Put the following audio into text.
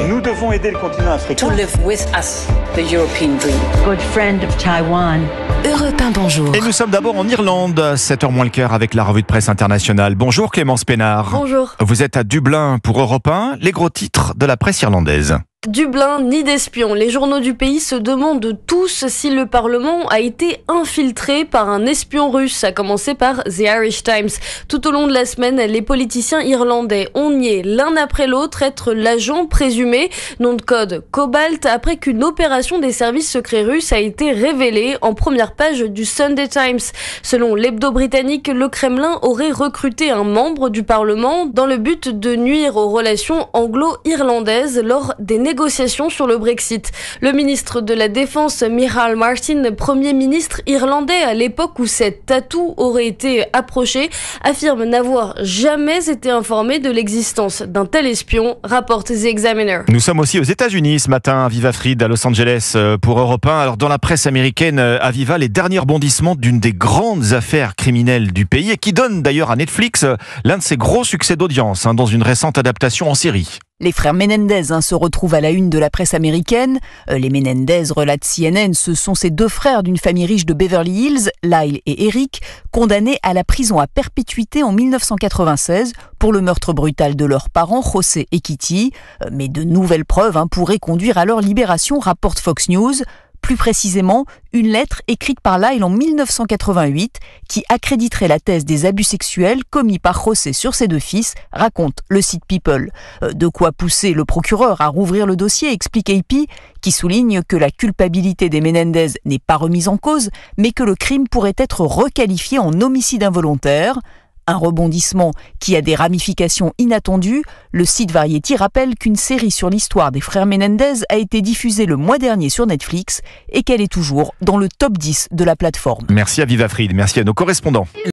Nous devons aider le continent africain. To live with us, the European dream. Good friend of Taiwan. Europe 1, bonjour. Et nous sommes d'abord en Irlande, 7h moins le quart avec la revue de presse internationale. Bonjour Clémence Pénard. Bonjour. Vous êtes à Dublin pour Europe 1, les gros titres de la presse irlandaise. Dublin, nid d'espions. Les journaux du pays se demandent tous si le Parlement a été infiltré par un espion russe, à commencer par The Irish Times. Tout au long de la semaine, les politiciens irlandais ont nié l'un après l'autre être l'agent présumé, nom de code Cobalt, après qu'une opération des services secrets russes a été révélée en première page du Sunday Times. Selon l'hebdo britannique, le Kremlin aurait recruté un membre du Parlement dans le but de nuire aux relations anglo-irlandaises lors des négociations sur le Brexit. Le ministre de la Défense, Micheál Martin, premier ministre irlandais à l'époque où cet atout aurait été approché, affirme n'avoir jamais été informé de l'existence d'un tel espion, rapporte The Examiner. Nous sommes aussi aux États-Unis ce matin, Aviva Fried à Los Angeles pour Europe 1. Alors dans la presse américaine, Aviva, les derniers rebondissements d'une des grandes affaires criminelles du pays et qui donne d'ailleurs à Netflix l'un de ses gros succès d'audience dans une récente adaptation en série. Les frères Menendez se retrouvent à la une de la presse américaine. Les Menendez, relate CNN, ce sont ces deux frères d'une famille riche de Beverly Hills, Lyle et Eric, condamnés à la prison à perpétuité en 1996 pour le meurtre brutal de leurs parents, José et Kitty. Mais de nouvelles preuves pourraient conduire à leur libération, rapporte Fox News. Plus précisément, une lettre écrite par Lyle en 1988 qui accréditerait la thèse des abus sexuels commis par José sur ses deux fils, raconte le site People. De quoi pousser le procureur à rouvrir le dossier, explique AP, qui souligne que la culpabilité des Menendez n'est pas remise en cause, mais que le crime pourrait être requalifié en homicide involontaire. Un rebondissement qui a des ramifications inattendues. Le site Variety rappelle qu'une série sur l'histoire des frères Menendez a été diffusée le mois dernier sur Netflix et qu'elle est toujours dans le top 10 de la plateforme. Merci Aviva Fried, merci à nos correspondants.